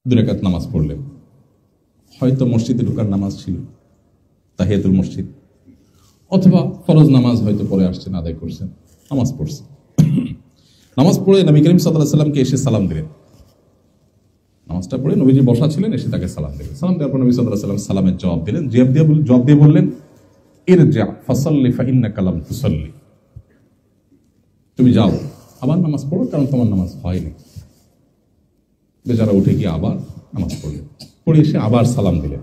দুই রাকাত নামাজ পড়লেন, হয়তো মসজিদে ঢোকার নামাজ ছিল, তাহিয়াতুল মসজিদ, অথবা ফরজ নামাজ হয়তো পরে আসছেন, আদায় করছেন, নামাজ পড়ছেন। নামাজ পড়ে নবী করিম সাল্লাল্লাহু আলাইহি সাল্লামকে এসে সালাম দিলেন। নামাজটা পড়ে নবীজি বসা ছিলেন, এসে তাকে সালাম দিলেন। সালাম দেওয়ার পর নবী সাল্লাল্লাহু আলাইহি সাল্লাম সালামের জবাব দিলেন। জবাব দিয়ে বললেন, ইরজা ফাসাল্লি ফাইন্নাকা লাম তুসাল্লি, তুমি যাও আবার নামাজ পড়ো, কারণ তোমার নামাজ হয়নি। বেচারা উঠে গিয়ে আবার নামাজ পড়লেন, পড়ে এসে আবার সালাম দিলেন।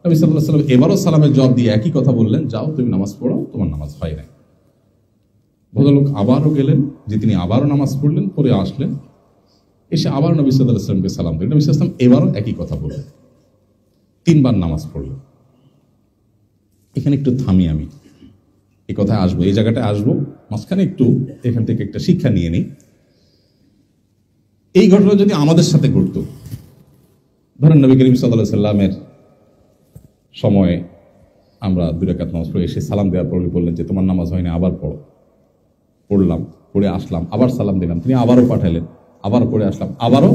নবী সাল্লাল্লাহু আলাইহি সাল্লাম এবারও সালামের জবাব দিয়ে একই কথা বললেন, যাও তুমি নামাজ পড়ো, তোমার নামাজ হয় নাই। ভদ্রলোক আবারও গেলেন, যে তিনি আবারও নামাজ পড়লেন, পরে আসলেন, এসে আবার নবী সাল্লাল্লাহু আলাইহি সাল্লামকে সালাম দিলেন। নবী সাল্লাল্লাহু আলাইহি সাল্লাম এবারও একই কথা বললেন, 3 বার নামাজ পড়লেন। এখানে একটু থামি, আমি এই কথায় আসবো, এই জায়গাটায় আসবো, মাঝখানে একটু এখান থেকে একটা শিক্ষা নিয়ে নিই। এই ঘটনা যদি আমাদের সাথে ঘটতো, ধরেন নবী করিম সাল্লাল্লাহু আলাইহি সাল্লামের সময়ে আমরা 2 রাকাত নামাজ পড়ে এসে সালাম দেওয়ার পর বললেন যে তোমার নামাজ হয়নি, আবার পড়ো। পড়লাম, পড়ে আসলাম, আবার সালাম দিলাম, তিনি আবারও পাঠাইলেন, আবার পড়ে আসলাম, আবারও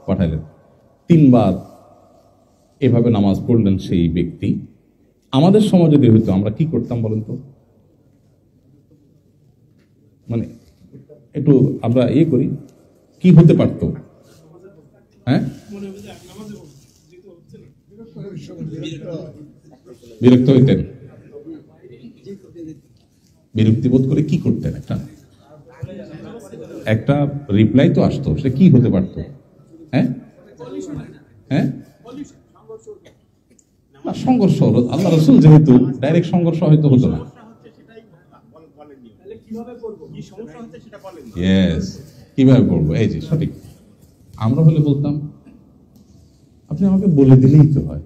পাঠাইলেন। 3 বার এভাবে নামাজ পড়লেন সেই ব্যক্তি। আমাদের সময় যদি হইতো আমরা কি করতাম বলেন তো? মানে একটু আমরা করি, কি হতে পারত? হ্যাঁ, বিরক্ত হইতেন, বিরক্তি বোধ করে কি করতেন? একটা রিপ্লাই তো আসতো, সে কি হতে পারত? হ্যাঁ হ্যাঁ, না, সংঘর্ষ হলো। আল্লাহ রাসূল যেহেতু ডাইরেক্ট সংঘর্ষ হয়তো হতো না। কিভাবে পড়বো, এই যে সঠিক। আমরা হলে বলতাম, আপনি আমাকে বলে দিলেই তো হয়,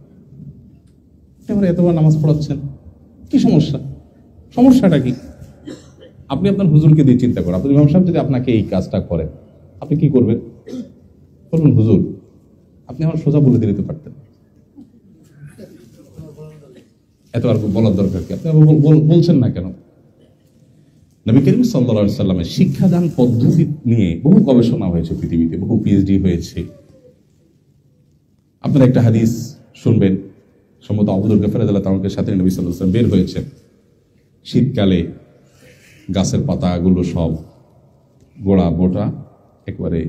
এবার এতবার নামাজ পড়াচ্ছেন, কি সমস্যা? সমস্যাটা কি? আপনি আপনার হুজুরকে দিয়ে চিন্তা করেন, আপনার ইমাম সাহেব যদি আপনাকে এই কাজটা করেন, আপনি কি করবেন? বলুন, হুজুর আপনি আমার সোজা বলে দিতে পারতেন, এত আর বলার দরকার কি? আপনি বলছেন না কেন? নবী করিম সাল্লাল্লাহু আলাইহি সাল্লামের শিক্ষাদান পদ্ধতি নিয়ে বহু গবেষণা হয়েছে পৃথিবীতে, বহু পিএইচডি হয়েছে। আপনারা একটা হাদিস শুনবেন, সম্ভবত আবু যর গফার রাদিয়াল্লাহু তাআলার সাথে নবী সাল্লাল্লাহু আলাইহি ওয়াসাল্লাম বের হয়েছেন। শীতকালে গাছের পাতাগুলো সব গোড়া বোটা একেবারে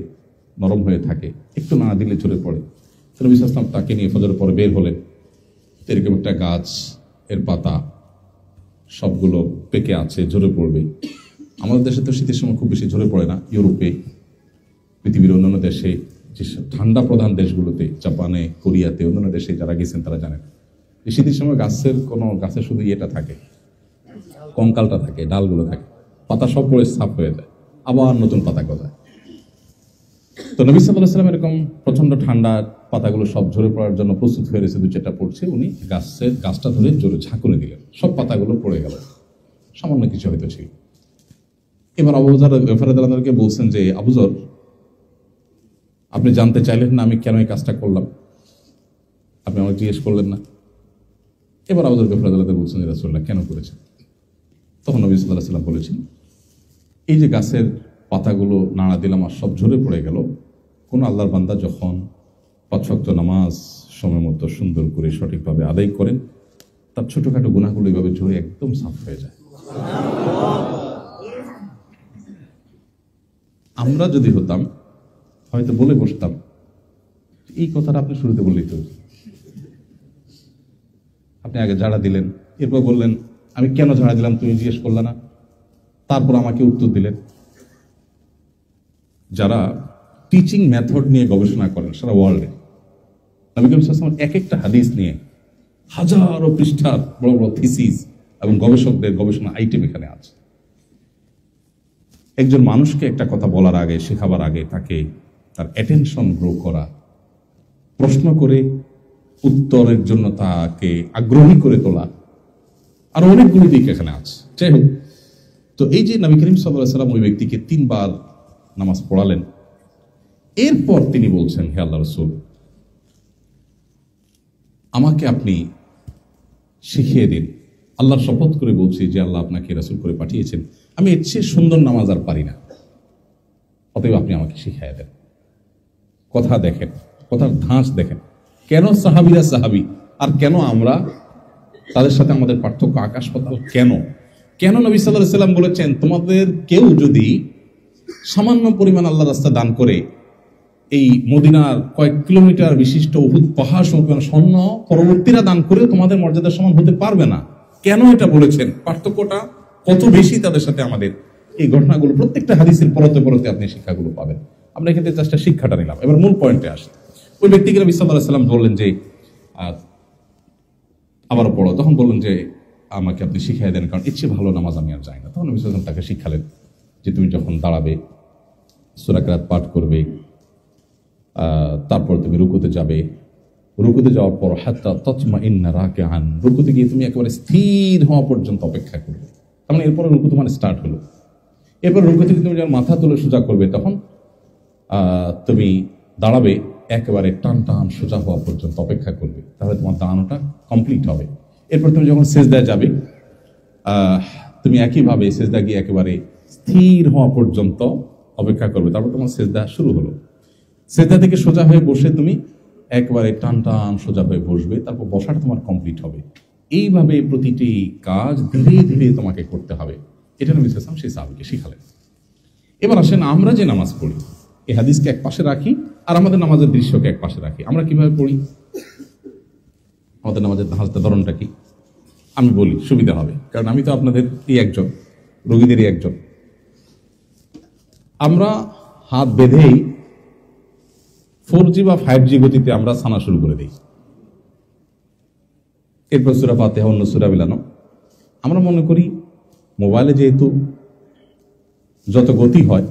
নরম হয়ে থাকে, একটু না দিলে ঝরে পড়ে। নবী সাল্লাল্লাহু আলাইহি ওয়াসাল্লাম তাকে নিয়ে ফজরের পরে বের হলেন। এরকম একটা গাছ, এর পাতা সবগুলো পেকে আছে, ঝরে পড়বে। আমাদের দেশে তো শীতের সময় খুব বেশি ঝরে পড়ে না, ইউরোপে, পৃথিবীর অন্যান্য দেশে, যেসব ঠান্ডা প্রধান দেশগুলোতে, জাপানে, কোরিয়াতে, অন্যান্য দেশে যারা গেছেন তারা জানেন যে শীতের সময় গাছের শুধু ইয়েটা থাকে, কঙ্কালটা থাকে, ডালগুলো থাকে, পাতা সব পড়ে সাফ হয়ে যায়, আবার নতুন পাতা গজায়। তো নবী সাল্লাল্লাহু আলাইহি ওয়াসাল্লাম এরকম প্রচন্ড ঠান্ডা, পাতাগুলো সব ঝরে পড়ার জন্য প্রস্তুত হয়ে রয়েছে, 2-4টা পড়ছে, উনি গাছটা ধরে জোরে ঝাঁকুনি দিলেন, সব পাতাগুলো পড়ে গেল, সামান্য কিছু হয়তো ছিল। এবার আবু যর গফার রাদিয়াল্লাহু আনহুকে বলছেন যে, আবু যর, আপনি জানতে চাইলেন না আমি কেন এই কাজটা করলাম? আপনি আমাকে জিজ্ঞেস করলেন না? এবার আবু যর গফার রাদিয়াল্লাহু আনহু বলছেন, রাসূলুল্লাহ কেন করেছেন? তখন নবী সাল্লাল্লাহু আলাইহি ওয়াসাল্লাম বলেছেন, এই যে গাছের পাতাগুলো নাড়া দিলাম আর সব ঝরে পড়ে গেল, কোন আল্লাহর বান্দা যখন 5 ওয়াক্ত নামাজ সময় মতো সুন্দর করে সঠিকভাবে আদায় করেন, তার ছোটখাটো গুনাহগুলো এইভাবে ঝরে একদম সাফ হয়ে যায়। আমরা যদি হতাম হয়তো বলে বসতাম, এই কথাটা আপনি শুরুতে বললেই তো। আপনি আগে ঝাড়া দিলেন, এরপর বললেন আমি কেন ঝাড়া দিলাম তুমি জিজ্ঞেস করলে না, তারপর আমাকে উত্তর দিলেন। যারা টিচিং মেথড নিয়ে গবেষণা করেন সারা ওয়ার্ল্ডে, নবী করিম সাল্লাল্লাহু আলাইহি ওয়াসাল্লাম এক একটা হাদিস নিয়ে হাজারো পৃষ্ঠার বড় বড় থিসিস এবং গবেষকদের গবেষণা আইটেম এখানে আছে। একজন মানুষকে একটা কথা বলার আগে, শেখাবার আগে তাকে তার অ্যাটেনশন গ্রো করা, প্রশ্ন করে উত্তরের জন্য তাকে আগ্রহী করে তোলা, আর অনেকগুলো দিক এখানে আছে। যাই হোক, তো এই যে নবী করিম সাল্লাল্লাহু আলাইহি ওয়াসাল্লাম ওই ব্যক্তিকে 3 বার নামাজ পড়ালেন, এরপর তিনি বলছেন, হে আল্লাহর রাসূল, আমাকে আপনি শিখিয়ে দিন, আল্লাহর শপথ করে বলছি যে আল্লাহ আপনাকে রাসূল করে পাঠিয়েছেন, আমি এর চেয়ে সুন্দর নামাজ আর পারি না, অতএব আপনি আমাকে শিখিয়ে দেন। কথা দেখেন, কথার ধাঁচ দেখেন, কেন সাহাবীরা সাহাবী আর কেন আমরা তাদের সাথে আমাদের পার্থক্য আকাশ পাতাল। কেন কেন নবী সাল্লাল্লাহু আলাইহি সাল্লাম বলেছেন, তোমাদের কেউ যদি সামান্য পরিমাণ আল্লাহ রাস্তা দান করে এই মদিনার কয়েক কিলোমিটার বিশিষ্ট উহুদ পাহাড় সমপরিমাণ স্বর্ণ পরবর্তীরা দান করেও তোমাদের মর্যাদার সমান হতে পারবে না। কেন এটা বলেছেন, পার্থক্যটা কত বেশি তাদের সাথে আমাদের। এই ঘটনাগুলো প্রত্যেকটা হাদিসের পরতে পরতে আপনি শিক্ষাগুলো পাবেন। আমরা এখানে জাস্ট শিক্ষাটা নিলাম, এবার মূল পয়েন্টে আসি। ওই ব্যক্তিকে নবী সাল্লাল্লাহু আলাইহি সাল্লাম বললেন যে আবারও পড়ো, তখন বললেন যে আমাকে আপনি শিখিয়ে দেন, কারণ ইচ্ছে ভালো নামাজ আমি আর যাই না। তখন নবী সাল্লাল্লাহু আলাইহি ওয়াসাল্লাম তাকে শিখালেন যে তুমি যখন দাঁড়াবে সূরা কিরাত পাঠ করবে, তারপর তুমি রুকুতে যাবে, রুকুতে যাওয়ার পর হাত্তা তাতমাইন্না রাকিআন, রুকুতে গিয়ে তুমি একেবারে স্থির হওয়া পর্যন্ত অপেক্ষা করবে। তার মানে এরপরে রুকু তোমার স্টার্ট হলো। এরপর রুকু থেকে তুমি যখন মাথা তুলে সোজা করবে তখন তুমি দাঁড়াবে, একেবারে টান টান সোজা হওয়া পর্যন্ত অপেক্ষা করবে, তাহলে তোমার দাঁড়ানোটা কমপ্লিট হবে। এরপর তুমি যখন সেজদায় যাবে তুমি একইভাবে সেজদা গিয়ে একেবারে স্থির হওয়া পর্যন্ত অপেক্ষা করবে, তারপর তোমার সেজদা শুরু হলো। সেজদা থেকে সোজা হয়ে বসে তুমি একবারে টান টান সোজা হয়ে বসবে, তারপর বসাটা তোমার কমপ্লিট হবে। এইভাবে প্রতিটি কাজ ধীরে ধীরে তোমাকে করতে হবে। এটা নবী সাল্লাল্লাহু আলাইহি ওয়াসাল্লাম সেই সাহাবীকে শিখালেন। এবার আসেন আমরা যে নামাজ পড়ি, এই হাদিসকে এক পাশে রাখি আর আমাদের নামাজের দৃশ্যকে এক পাশে রাখি। আমরা কিভাবে পড়ি, আমাদের নামাজের ধরনটা কি আমি বলি, সুবিধা হবে, কারণ আমি তো আপনাদের একজন, রোগীদেরই একজন। আমরা হাত বেঁধেই 4G বা 5G গতিতে আমরা সানা শুরু করে দিই। এরপর সূরা ফাতিহা, অন্য সূরা মিলানো। আমরা মনে করি মোবাইলে যেহেতু যত গতি হয়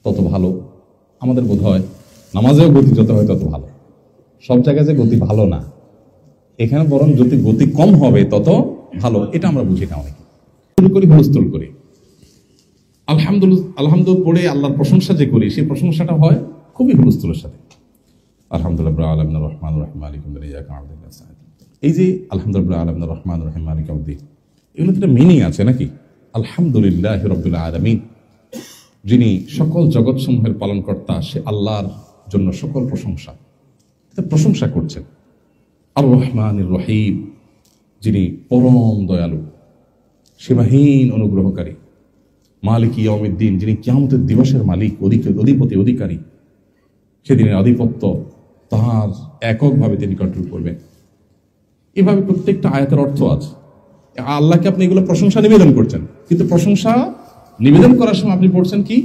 তত ভালো, আমাদের বোধ হয় নামাজেও গতি যত হয় তত ভালো। সব জায়গায় যে গতি ভালো না, এখানে বরং যদি গতি কম হবে তত ভালো, এটা আমরা বুঝি না। অনেকে শুরু করি হুলস্থুল করি, আলহামদুলিল্লাহ পড়ে আল্লাহর প্রশংসা যে করি, সেই প্রশংসাটা হয় খুবই হুলস্থুলের সাথে। আলহামদুলিল্লাহ রাব্বিল আলামিন রহমানির রহিম মালিকিল ইয়াউমিদ্দিন ইয়্যাকা না'বুদু ওয়া ইয়্যাকা নাস্তাঈন। এই যে আলহামদুলিল্লাহ রাব্বিল আলামিন রহমানির রহিম মালিকিল ইয়াউমিদ্দিন, এগুলো একটা মিনিং আছে নাকি? আলহামদুলিল্লাহি রাব্বিল আলামিন, যিনি সকল জগৎসমূহের পালনকর্তা, সে আল্লাহর জন্য সকল প্রশংসা, প্রশংসা করছেন। আর রহমানির রহিম, যিনি পরম দয়ালু, সীমাহীন অনুগ্রহকারী। মালিক ইয়াউমিদ্দিন, যিনি কিয়ামতের দিবসের মালিক, অধিপতি, অধিকারী। সেদিনের আধিপত্য তাহার এককভাবে তিনি কন্ট্রোল করবেন। এভাবে প্রত্যেকটা আয়াতের অর্থ আছে। আল্লাহকে আপনি এগুলো প্রশংসা নিবেদন করছেন, কিন্তু প্রশংসা নিবেদন করার সময় আপনি পড়ছেন কি?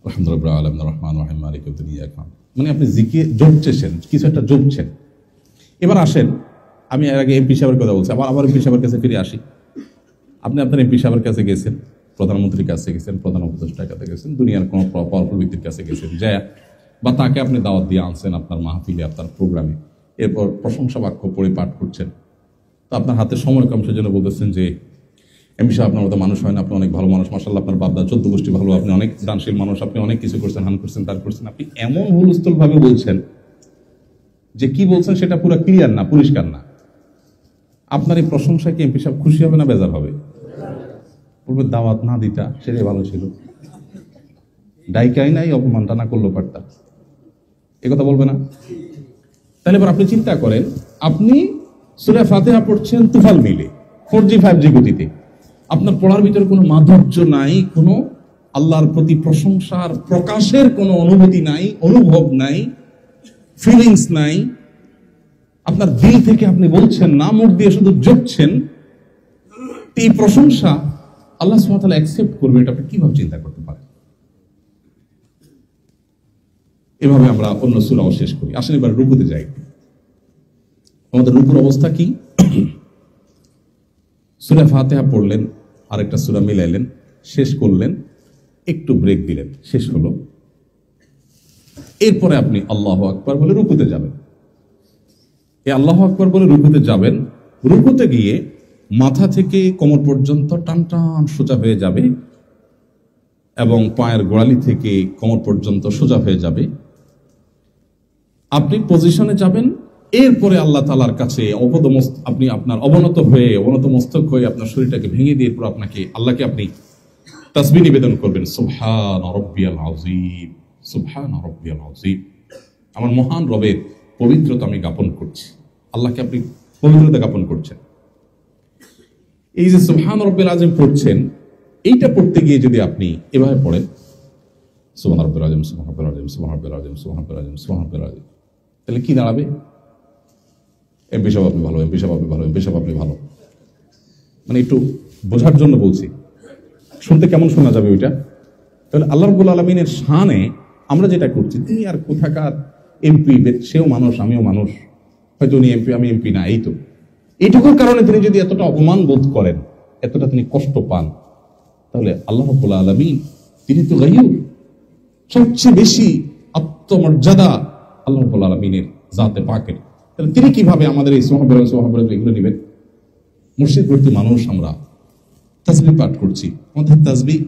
আলহামদুলিল্লাহ রাব্বিল আলামিন রহমানির রহিম মালিকিল ইয়াউমিদ্দিন, মানে আপনি জিকির জপছেন, কিছু একটা জপছেন। এবার আসেন, আমি এর আগে এমপি সাহেবের কথা বলছি, আবার এমপি সাহেবের কাছে ফিরে আসি। আপনি আপনার এমপি সাহেবের কাছে গেছেন, প্রধানমন্ত্রীর কাছে গেছেন, প্রধান উপদেষ্টার কাছে গেছেন, দুনিয়ার কোনো পাওয়ারফুল ব্যক্তির কাছে গেছেন, যায় বা তাকে আপনি দাওয়াত দিয়ে আনছেন আপনার মাহফিলে, আপনার প্রোগ্রামে। এরপর প্রশংসা বাক্য পড়ে পাঠ করছেন। তো আপনার হাতে সময় কম, সেজন্য বলতেছেন যে এমপি সাহেব আপনার মতো মানুষ হয় না, আপনি অনেক ভালো মানুষ, মাশাআল্লাহ আপনার বাপদা 14 গোষ্ঠী ভালো, আপনি অনেক দানশীল মানুষ, আপনি অনেক কিছু করছেন, হান করছেন, তার করছেন। আপনি এমন হুলস্থুল ভাবে বলছেন যে কি বলছেন সেটা পুরো ক্লিয়ার না, পরিষ্কার না। আপনার এই প্রশংসায় কি এমপি সাহেব খুশি হবে না বেজার হবে? বলবে দাওয়াত না দিতা সেটাই ভালো ছিল, ডাইকাই নাই, অপমানটা না করলো পারতা, একথা বলবে না? তাহলে এবার আপনি চিন্তা করেন, আপনি সূরা ফাতিহা পড়ছেন তুফাল মিলে 4G 5G গতিতে, আপনার পড়ার ভিতরে কোনো মাধুর্য নাই, কোনো আল্লাহর প্রতি প্রশংসার প্রকাশের কোনো অনুভূতি নাই, অনুভব নাই, ফিলিংস নাই। আপনার দিল থেকে আপনি বলছেন না, মুখ দিয়ে শুধু জপছেন। এই প্রশংসা আল্লাহ সুবহানাহু ওয়া তাআলা অ্যাকসেপ্ট করবে, এটা আপনি কিভাবে চিন্তা করতে পারেন? এভাবে আমরা অন্য সূরাও শেষ করি। আসেন এবার রুকুতে যাই। আমাদের রুকুর অবস্থা কি? সূরা ফাতিহা পড়লেন, আরেকটা সূরা মিলাইলেন, শেষ করলেন, একটু ব্রেক দিলেন, শেষ হলো। এরপরে আপনি আল্লাহু আকবার বলে রুকুতে যাবেন। এই আল্লাহু আকবার বলে রুকুতে যাবেন। রুকুতে গিয়ে মাথা থেকে কোমর পর্যন্ত টান টান সোজা হয়ে যাবে এবং পায়ের গোড়ালি থেকে কোমর পর্যন্ত সোজা হয়ে যাবে। আপনি পজিশনে যাবেন। এরপরে আল্লাহ তাআলার কাছে আপনি আপনার অবনত মস্তক হয়ে আপনার শরীরটাকে ভেঙে দিয়ে আল্লাহকে আপনি তাসবিহ নিবেদন করবেন। সুবহান রাব্বিয়াল আযীম, সুবহানা রাব্বিয়াল আযীম, আমার মহান রবের পবিত্রতা আমি জ্ঞাপন করছি। আল্লাহকে আপনি পবিত্রতা জ্ঞাপন করছেন। এই যে সুবহান রাব্বিল আযীম পড়ছেন, এইটা পড়তে গিয়ে যদি আপনি এভাবে পড়েন সুবহান রাব্বিল আযীম, সুবহান রাব্বিল আযীম, সুবহান রাব্বিল আযীম, সুবহান রাব্বিল আযীম, সুবহান রাব্বিল আযীম, তাহলে কি দাঁড়াবে? এমপি সাহেব আপনি ভালো, এমপি সাহেব আপনি ভালো, এমপি সাহেব আপনি ভালো। মানে একটু বোঝার জন্য বলছি, শুনতে কেমন শোনা যাবে ওইটা? তাহলে আল্লাহ রাব্বুল আলামিনের শানে আমরা যেটা করছি, তিনি আর কোথাকার এমপি, সেও মানুষ আমিও মানুষ, হয়তো উনি এমপি আমি এমপি না, এই তো এইটুকুর কারণে তিনি যদি এতটা অপমান বোধ করেন, এতটা তিনি কষ্ট পান, তাহলে আল্লাহ রাব্বুল আলামিন তিনি তো গায়ুর, সবচেয়ে বেশি আত্মমর্যাদা আল্লাহ রাব্বুল আলামিনের জাতে পাকের, তাহলে তিনি কিভাবে আমাদের এই সুবহানাল্লাহ এগুলো নেবেন? মুর্শিদ ভর্তি মানুষ আমরা তাসবিহ পাঠ করছি, আমাদের তাসবিহ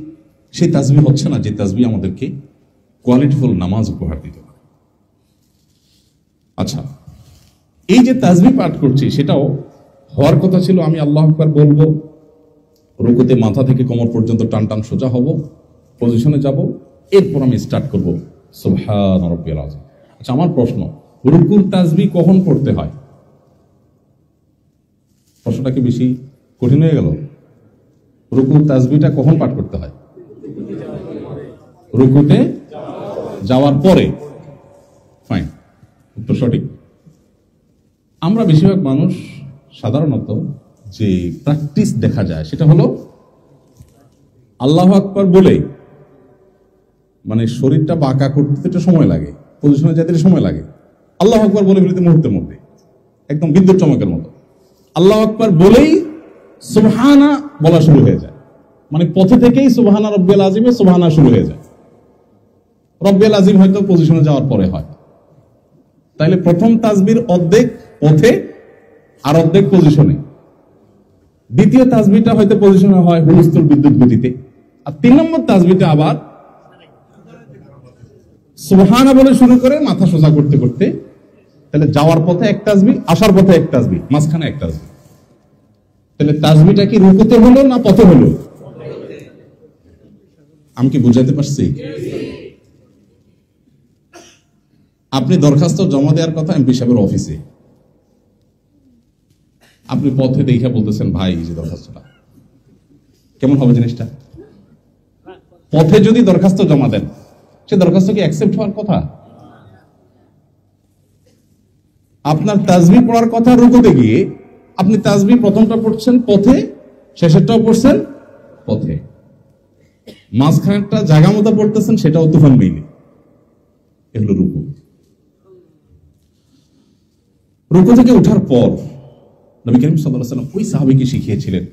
সেই তাসবিহ হচ্ছে না যে তাসবিহ আমাদেরকে কোয়ালিটিফুল নামাজ উপহার দিতে পারে। আচ্ছা, এই যে তাসবিহ পাঠ করছি সেটাও হওয়ার কথা ছিল আমি আল্লাহু আকবার বলবো, রুকুতে মাথা থেকে কোমর পর্যন্ত টান টান সোজা হব, পজিশনে যাব, এরপর আমি স্টার্ট করব সুবহান রাব্বিয়াল আযীম। আচ্ছা, আমার প্রশ্ন, রুকুর তাসবিহ কখন পড়তে হয়? প্রশ্নটা কি বেশি কঠিন হয়ে গেল? রুকুর তাসবিহটা কখন পাঠ করতে হয়? রুকুতে যাওয়ার পরে। ফাইন, উত্তর সঠিক। আমরা বেশিরভাগ মানুষ সাধারণত যে প্র্যাকটিস দেখা যায় সেটা হলো আল্লাহু আকবার বলে, মানে শরীরটা বাঁকা করতে একটু সময় লাগে, পজিশনে যেতে সময় লাগে, আল্লাহু আকবার বলে ফেলতে মুহূর্তের মধ্যে, একদম বিদ্যুৎ চমকের মতো আল্লাহু আকবার বলেই সুবহানা বলা শুরু হয়ে যায়। মানে পথে থেকেই সুবহানা রাব্বিয়াল আযীমে সুবহানা শুরু হয়ে যায়। রাব্বিয়াল আযীম হয়তো পজিশনে যাওয়ার পরে হয়। তাইলে প্রথম তাসবিহর অর্ধেক পথে আর অর্ধেক পজিশনে, দ্বিতীয় তাসবিহটা হয়তো পজিশনে হয় হুলস্থুল বিদ্যুৎ গতিতে, আর 3 নম্বর তাসবিহটা আবার সুবহানা বলে শুরু করে মাথা সোজা করতে করতে, তাহলে যাওয়ার পথে এক তাসবিহ, আসার পথে এক তাসবিহ, মাঝখানে এক তাসবিহ। তাহলে তাসবিহটা কি রুকুতে হলো না পথে হলো? আমি কি বুঝাতে পারছি? আপনি দরখাস্ত জমা দেওয়ার কথা এমপি সাহেবের অফিসে, আপনি পথে দেখে বলতেছেন ভাই যে দরখাস্তটা কেমন হবে জিনিসটা? পথে যদি দরখাস্ত জমা দেন, সে দরখাস্ত কি অ্যাকসেপ্ট হওয়ার কথা? আপনার তাসবিহ পড়ার কথা রুকুতে গিয়ে, আপনি তাসবিহ প্রথমটা পড়ছেন পথে, শেষেরটাও পড়ছেন পথে, মাঝখানেরটা জায়গা মতো পড়তেছেন, সেটাও তুফান মিলে, এগুলো রুকু। রুকু থেকে ওঠার পর নবী করিম সাল্লাল্লাহু আলাইহি ওয়াসাল্লাম ওই সাহাবীকে শিখিয়েছিলেন,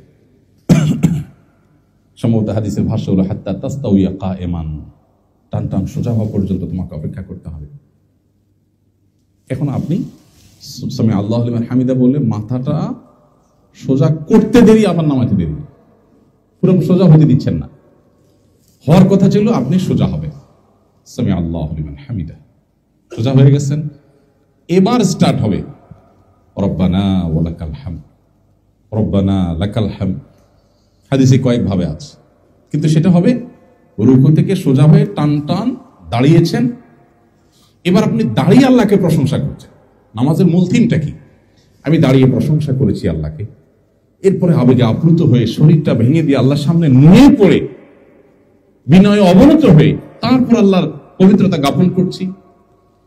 সম্ভবত হাদিসের ভাষ্য হলো হাত্তা তাস্তাউয়া কায়েমান, টান টান সোজা হওয়া পর্যন্ত তোমাকে অপেক্ষা করতে হবে। এখন আপনি সামি আল্লাহু লিমান হামিদা বলে মাথাটা সোজা করতে দেরি, আবার নামাতে দেরি, পুরো সোজা হতে দিচ্ছেন না। হওয়ার কথা ছিল আপনি সোজা হবে, সামি আল্লাহু লিমান হামিদা, সোজা হয়ে গেছেন, এবার স্টার্ট হবে রব্বানা ওয়া লাকাল হামদ, রব্বানা লাকাল হামদ। হাদিসে কয়েক ভাবে আছে, কিন্তু সেটা হবে রুকু থেকে সোজা হয়ে টান টান দাঁড়িয়েছেন, এবার আপনি দাঁড়িয়ে আল্লাহকে প্রশংসা করছেন। নামাজের মূল থিমটা কি? আমি দাঁড়িয়ে প্রশংসা করেছি আল্লাহকে, এরপরে আবেগে আপ্লুত হয়ে শরীরটা ভেঙে দিয়ে আল্লাহর সামনে নুয়ে পড়ে বিনয়ে অবনত হয়ে তারপর আল্লাহর পবিত্রতা জ্ঞাপন করছি।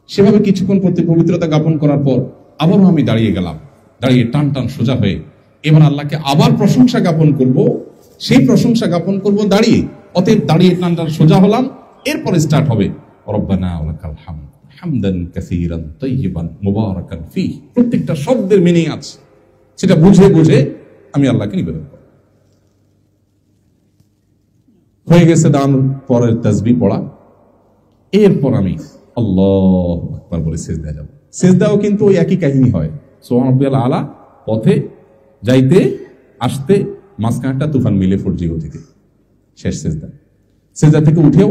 সেভাবে কিছুক্ষণ প্রতি পবিত্রতা জ্ঞাপন করার পর আবারও আমি দাঁড়িয়ে গেলাম, দাঁড়িয়ে টান টান সোজা হয়ে এবার আল্লাহকে আবার প্রশংসা জ্ঞাপন করব, সেই প্রশংসা জ্ঞাপন করব দাঁড়িয়ে। অতএব দাঁড়িয়ে টান টান সোজা হলাম, এরপরে স্টার্ট হবে রব্বানা ওয়া লাকাল হামদ হামদান কাসীরান তাইয়িবান মুবারাকান ফীহ। প্রত্যেকটা শব্দের মিনিং আছে, সেটা বুঝে বুঝে আমি আল্লাহকে নিবেদন করব। হয়ে গেছে দাঁড়ানোর পরের তাসবিহ পড়া, এরপর আমি আল্লাহু আকবার বলে সিজদা যাব। সিজদাও কিন্তু ওই একই কাহিনী হয়, সুবহান রাব্বিয়াল আলা, পথে যাইতে আসতে মাঝখানটা তুফান মিলে 4G গতিতে, শেষ সিজদা। সিজদা থেকে উঠেও